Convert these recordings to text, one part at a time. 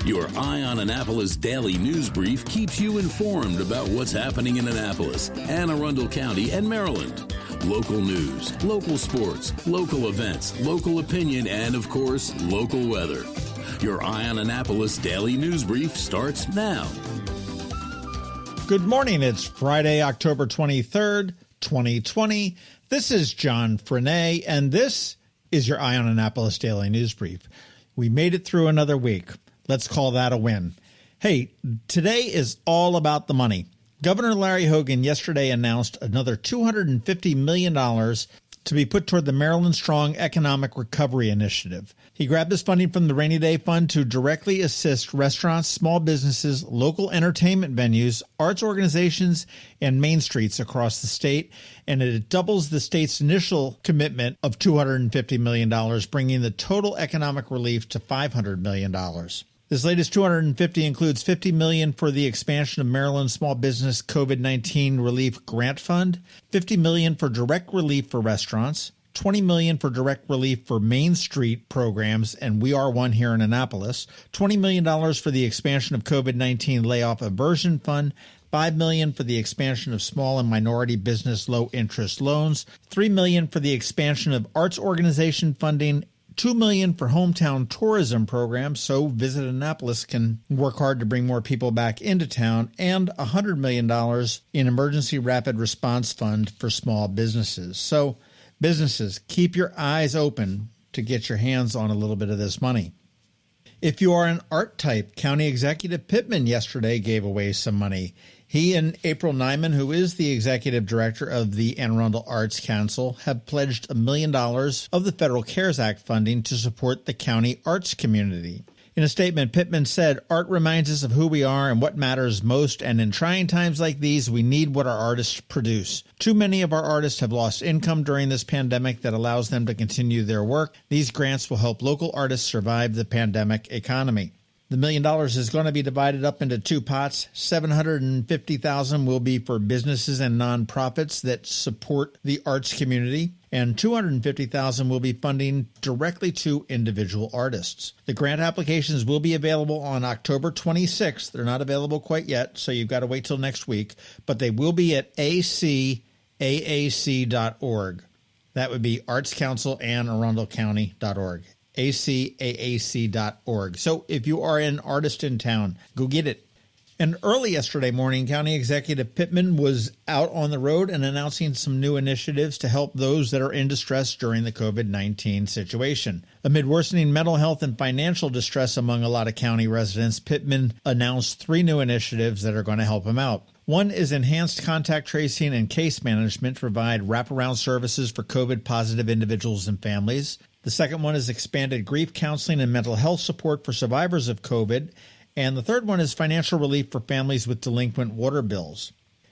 Your Eye on Annapolis daily news brief keeps you informed about what's happening in Annapolis, Anne Arundel County, and Maryland. Local news, local sports, local events, local opinion, and, of course, local weather. Your Eye on Annapolis daily news brief starts now. Good morning. It's Friday, October 23rd, 2020. This is John Frenaye, and this is your Eye on Annapolis daily news brief. We made it through another week. Let's call that a win. Hey, today is all about the money. Governor Larry Hogan yesterday announced another $250 million to be put toward the Maryland Strong Economic Recovery Initiative. He grabbed this funding from the Rainy Day Fund to directly assist restaurants, small businesses, local entertainment venues, arts organizations, and main streets across the state, and it doubles the state's initial commitment of $250 million, bringing the total economic relief to $500 million. This latest $250 includes $50 million for the expansion of Maryland Small Business COVID-19 Relief Grant Fund, $50 million for direct relief for restaurants, $20 million for direct relief for Main Street programs, and we are one here in Annapolis, $20 million for the expansion of COVID-19 Layoff Aversion Fund, $5 million for the expansion of small and minority business low-interest loans, $3 million for the expansion of arts organization funding, $2 million for hometown tourism programs, so Visit Annapolis can work hard to bring more people back into town, and $100 million in Emergency Rapid Response Fund for small businesses. So businesses, keep your eyes open to get your hands on a little bit of this money. If you are an art type, County Executive Pittman yesterday gave away some money. He and April Nyman, who is the executive director of the Anne Arundel Arts Council, have pledged $1 million of the Federal CARES Act funding to support the county arts community. In a statement, Pittman said, "Art reminds us of who we are and what matters most, and in trying times like these, we need what our artists produce. Too many of our artists have lost income during this pandemic that allows them to continue their work. These grants will help local artists survive the pandemic economy." The $1 million is going to be divided up into two pots. $750,000 will be for businesses and nonprofits that support the arts community, and $250,000 will be funding directly to individual artists. The grant applications will be available on October 26th. They're not available quite yet, so you've got to wait till next week, but they will be at acaac.org. That would be Arts Council and ArundelCounty.org. acaac.org. So if you are an artist in town, go get it. And early yesterday morning, County Executive Pittman was out on the road and announcing some new initiatives to help those that are in distress during the COVID-19 situation. Amid worsening mental health and financial distress among a lot of county residents, Pittman announced 3 new initiatives that are going to help them out. One is enhanced contact tracing and case management to provide wraparound services for COVID-positive individuals and families. The second one is expanded grief counseling and mental health support for survivors of COVID. And the third one is financial relief for families with delinquent water bills.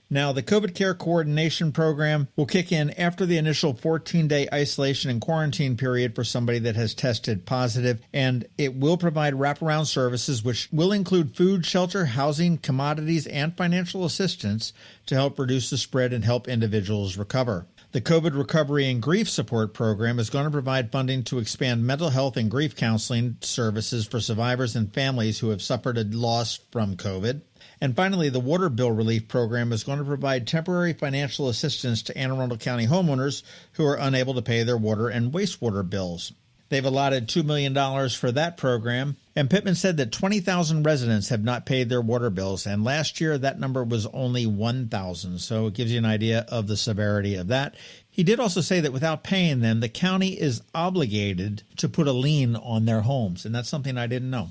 Now, the COVID Care Coordination Program will kick in after the initial 14-day isolation and quarantine period for somebody that has tested positive, and it will provide wraparound services, which will include food, shelter, housing, commodities, and financial assistance to help reduce the spread and help individuals recover. The COVID Recovery and Grief Support Program is going to provide funding to expand mental health and grief counseling services for survivors and families who have suffered a loss from COVID. And finally, the Water Bill Relief Program is going to provide temporary financial assistance to Anne Arundel County homeowners who are unable to pay their water and wastewater bills. They've allotted $2 million for that program, and Pittman said that 20,000 residents have not paid their water bills, and last year that number was only 1,000, so it gives you an idea of the severity of that. He did also say that without paying them, the county is obligated to put a lien on their homes, and that's something I didn't know.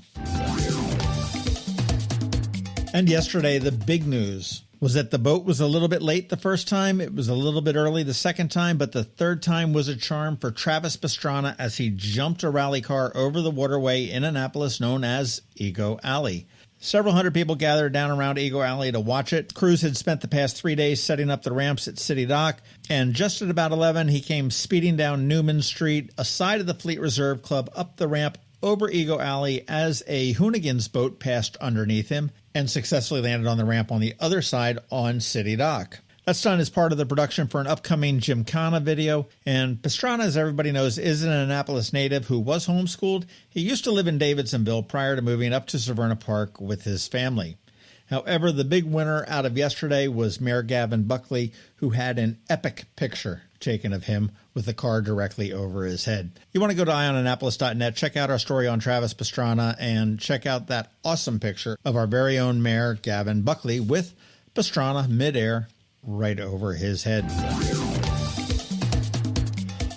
And yesterday, the big news was that the boat was a little bit late the first time, it was a little bit early the second time, but the third time was a charm for Travis Pastrana as he jumped a rally car over the waterway in Annapolis known as Ego Alley. Several hundred people gathered down around Ego Alley to watch it. Crews had spent the past 3 days setting up the ramps at City Dock, and just at about 11, he came speeding down Newman Street, aside of the Fleet Reserve Club, up the ramp over Ego Alley as a Hoonigan's boat passed underneath him and successfully landed on the ramp on the other side on City Dock. That's done as part of the production for an upcoming Gymkhana video. And Pastrana, as everybody knows, is an Annapolis native who was homeschooled. He used to live in Davidsonville prior to moving up to Severna Park with his family. However, the big winner out of yesterday was Mayor Buckley, who had an epic picture taken of him with the car directly over his head. You want to go to eyeonannapolis.net, check out our story on Travis Pastrana, and check out that awesome picture of our very own Mayor Gavin Buckley with Pastrana midair right over his head.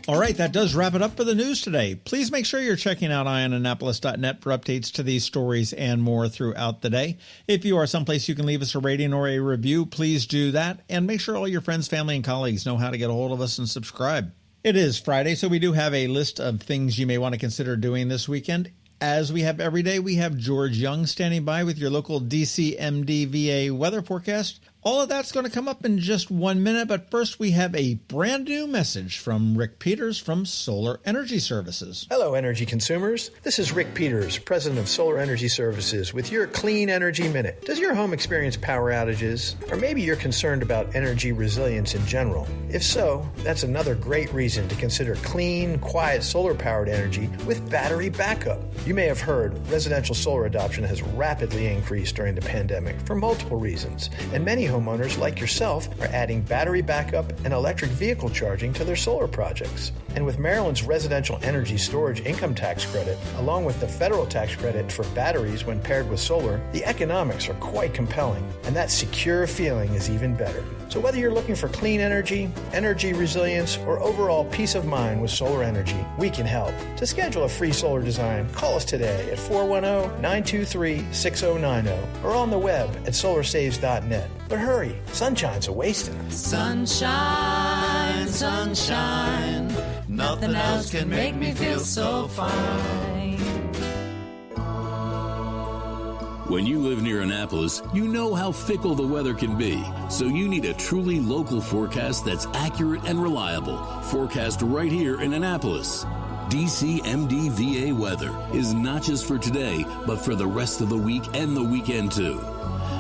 All right, that does wrap it up for the news today. Please make sure you're checking out eyeonannapolis.net for updates to these stories and more throughout the day. If you are someplace you can leave us a rating or a review, please do that. And make sure all your friends, family, and colleagues know how to get a hold of us and subscribe. It is Friday, so we do have a list of things you may want to consider doing this weekend. As we have every day, we have George Young standing by with your local DCMDVA weather forecast. All of that's going to come up in just 1 minute, but first we have a brand new message from Rick Peters from Solar Energy Services. Hello, energy consumers. This is Rick Peters, president of Solar Energy Services, with your Clean Energy Minute. Does your home experience power outages? Or maybe you're concerned about energy resilience in general? If so, that's another great reason to consider clean, quiet solar-powered energy with battery backup. You may have heard residential solar adoption has rapidly increased during the pandemic for multiple reasons, and many homeowners like yourself are adding battery backup and electric vehicle charging to their solar projects. And with Maryland's residential energy storage income tax credit, along with the federal tax credit for batteries when paired with solar, the economics are quite compelling, and that secure feeling is even better. So whether you're looking for clean energy, energy resilience, or overall peace of mind with solar energy, we can help. To schedule a free solar design, call us today at 410-923-6090 or on the web at solarsaves.net. But hurry, sunshine's a-wasting. Sunshine, sunshine, nothing else can make me feel so fine. When you live near Annapolis, you know how fickle the weather can be. So you need a truly local forecast that's accurate and reliable. Forecast right here in Annapolis. DCMDVA weather is not just for today, but for the rest of the week and the weekend too.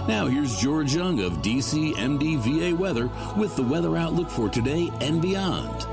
Now here's George Young of DCMDVA weather with the weather outlook for today and beyond.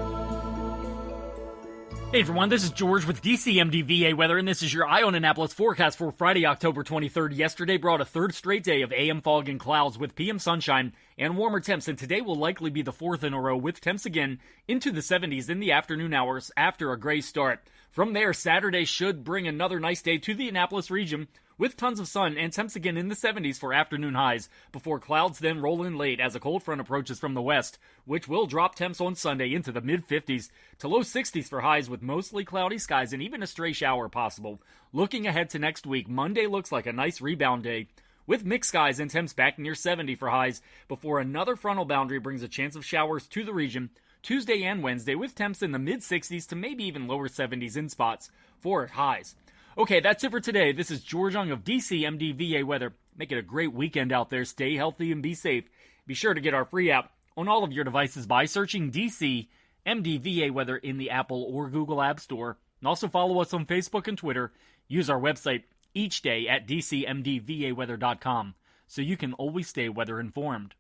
Hey everyone, this is George with DCMDVA weather, and this is your Eye on Annapolis forecast for Friday, October 23rd. Yesterday brought a third straight day of AM fog and clouds with PM sunshine and warmer temps, and today will likely be the fourth in a row with temps again into the 70s in the afternoon hours after a gray start. From there, Saturday should bring another nice day to the Annapolis region with tons of sun and temps again in the 70s for afternoon highs, before clouds then roll in late as a cold front approaches from the west, which will drop temps on Sunday into the mid-50s to low 60s for highs with mostly cloudy skies and even a stray shower possible. Looking ahead to next week, Monday looks like a nice rebound day, with mixed skies and temps back near 70 for highs, before another frontal boundary brings a chance of showers to the region Tuesday and Wednesday, with temps in the mid-60s to maybe even lower 70s in spots for highs. Okay, that's it for today. This is George Young of DCMDVA weather. Make it a great weekend out there. Stay healthy and be safe. Be sure to get our free app on all of your devices by searching DCMDVA weather in the Apple or Google App Store. And also follow us on Facebook and Twitter. Use our website each day at DCMDVAweather.com so you can always stay weather informed.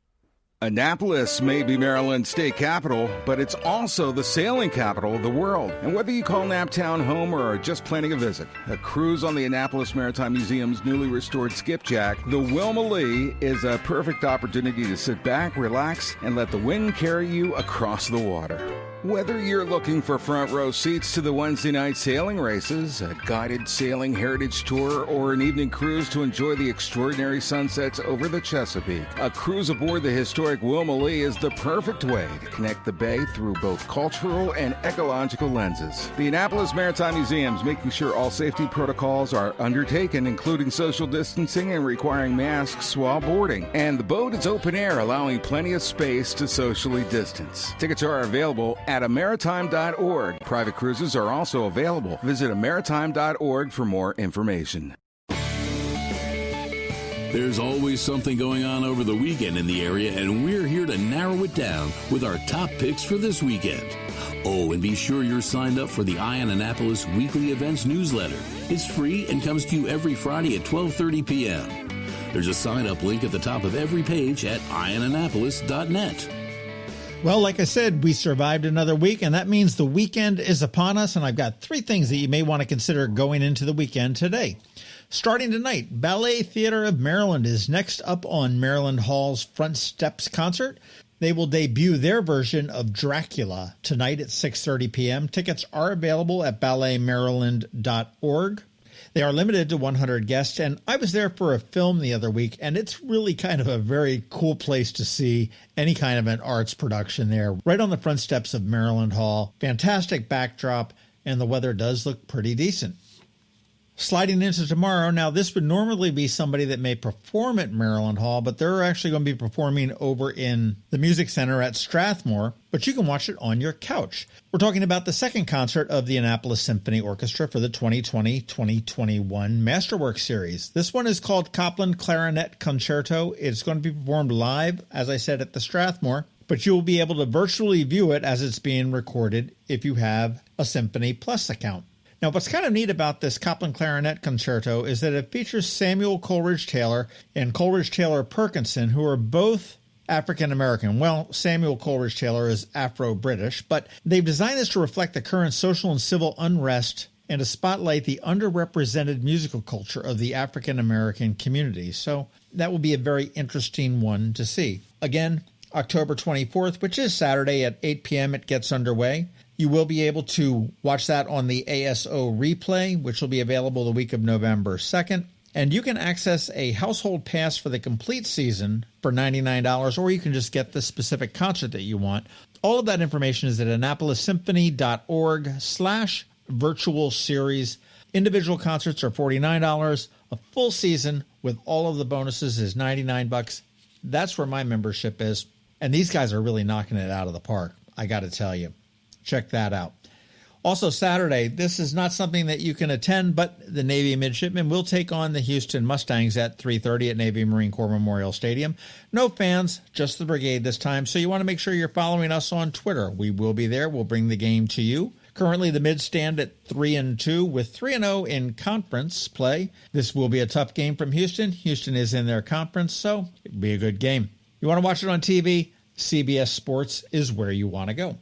Annapolis may be Maryland's state capital, but it's also the sailing capital of the world. And whether you call Naptown home or are just planning a visit, a cruise on the Annapolis Maritime Museum's newly restored skipjack, the Wilma Lee, is a perfect opportunity to sit back, relax, and let the wind carry you across the water. Whether you're looking for front row seats to the Wednesday night sailing races, a guided sailing heritage tour, or an evening cruise to enjoy the extraordinary sunsets over the Chesapeake, a cruise aboard the historic Wilma Lee is the perfect way to connect the bay through both cultural and ecological lenses. The Annapolis Maritime Museum's making sure all safety protocols are undertaken, including social distancing and requiring masks while boarding. And the boat is open air, allowing plenty of space to socially distance. Tickets are available at amaritime.org. Private cruises are also available. Visit amaritime.org for more information. There's always something going on over the weekend in the area, and we're here to narrow it down with our top picks for this weekend. Oh, and be sure you're signed up for the Eye on Annapolis weekly events newsletter. It's free and comes to you every Friday at 12:30 p.m. There's a sign-up link at the top of every page at eyeonannapolis.net. Well, like I said, we survived another week, and that means the weekend is upon us, and I've got 3 things that you may want to consider going into the weekend today. Starting tonight, Ballet Theater of Maryland is next up on Maryland Hall's Front Steps concert. They will debut their version of Dracula tonight at 6:30 p.m. Tickets are available at balletmaryland.org. They are limited to 100 guests, and I was there for a film the other week, and it's really kind of a very cool place to see any kind of an arts production there, right on the front steps of Maryland Hall. Fantastic backdrop, and the weather does look pretty decent. Sliding into tomorrow, now this would normally be somebody that may perform at Maryland Hall, but they're actually going to be performing over in the Music Center at Strathmore, but you can watch it on your couch. We're talking about the second concert of the Annapolis Symphony Orchestra for the 2020-2021 Masterwork Series. This one is called Kaplan Clarinet Concerto. It's going to be performed live, as I said, at the Strathmore, but you will be able to virtually view it as it's being recorded if you have a Symphony Plus account. Now, what's kind of neat about this Kaplan Clarinet Concerto is that it features Samuel Coleridge Taylor and Coleridge Taylor Perkinson, who are both African-American. Well, Samuel Coleridge Taylor is Afro-British, but they've designed this to reflect the current social and civil unrest and to spotlight the underrepresented musical culture of the African-American community. So that will be a very interesting one to see. Again, October 24th, which is Saturday at 8 p.m., it gets underway. You will be able to watch that on the ASO replay, which will be available the week of November 2nd. And you can access a household pass for the complete season for $99, or you can just get the specific concert that you want. All of that information is at AnnapolisSymphony.org/virtual series. Individual concerts are $49. A full season with all of the bonuses is $99. That's where my membership is. And these guys are really knocking it out of the park, I got to tell you. Check that out. Also Saturday, this is not something that you can attend, but the Navy Midshipmen will take on the Houston Mustangs at 3:30 at Navy Marine Corps Memorial Stadium. No fans, just the brigade this time, so you want to make sure you're following us on Twitter. We will be there. We'll bring the game to you. Currently, the Mids stand at 3-2 with 3-0 in conference play. This will be a tough game from Houston. Houston is in their conference, so it'll be a good game. You want to watch it on TV? CBS Sports is where you want to go.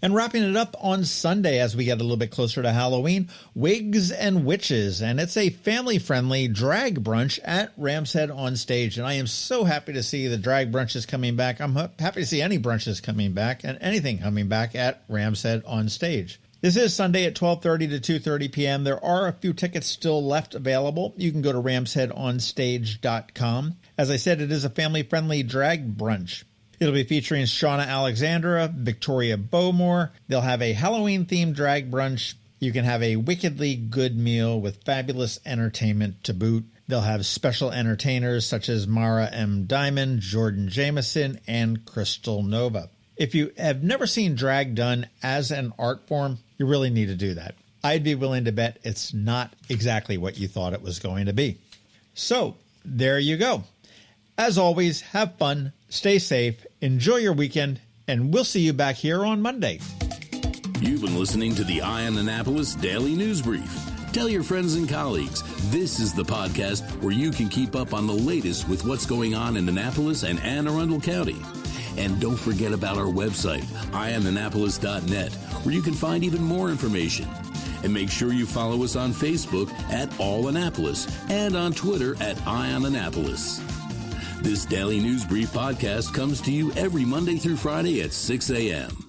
And wrapping it up on Sunday as we get a little bit closer to Halloween, Wigs and Witches. And it's a family-friendly drag brunch at Ram's Head on Stage. And I am so happy to see the drag brunches coming back. I'm happy to see any brunches coming back and anything coming back at Ram's Head on Stage. This is Sunday at 12:30 to 2:30 p.m. There are a few tickets still left available. You can go to ramsheadonstage.com. As I said, it is a family-friendly drag brunch. It'll be featuring Shauna Alexandra, Victoria Bowmore. They'll have a Halloween-themed drag brunch. You can have a wickedly good meal with fabulous entertainment to boot. They'll have special entertainers such as Mara M. Diamond, Jordan Jameson, and Crystal Nova. If you have never seen drag done as an art form, you really need to do that. I'd be willing to bet it's not exactly what you thought it was going to be. So, there you go. As always, have fun, stay safe, enjoy your weekend, and we'll see you back here on Monday. You've been listening to the Eye on Annapolis Daily News Brief. Tell your friends and colleagues, this is the podcast where you can keep up on the latest with what's going on in Annapolis and Anne Arundel County. And don't forget about our website, eyeonannapolis.net, where you can find even more information. And make sure you follow us on Facebook at All Annapolis and on Twitter at Eye on Annapolis. This Daily News Brief podcast comes to you every Monday through Friday at 6 a.m.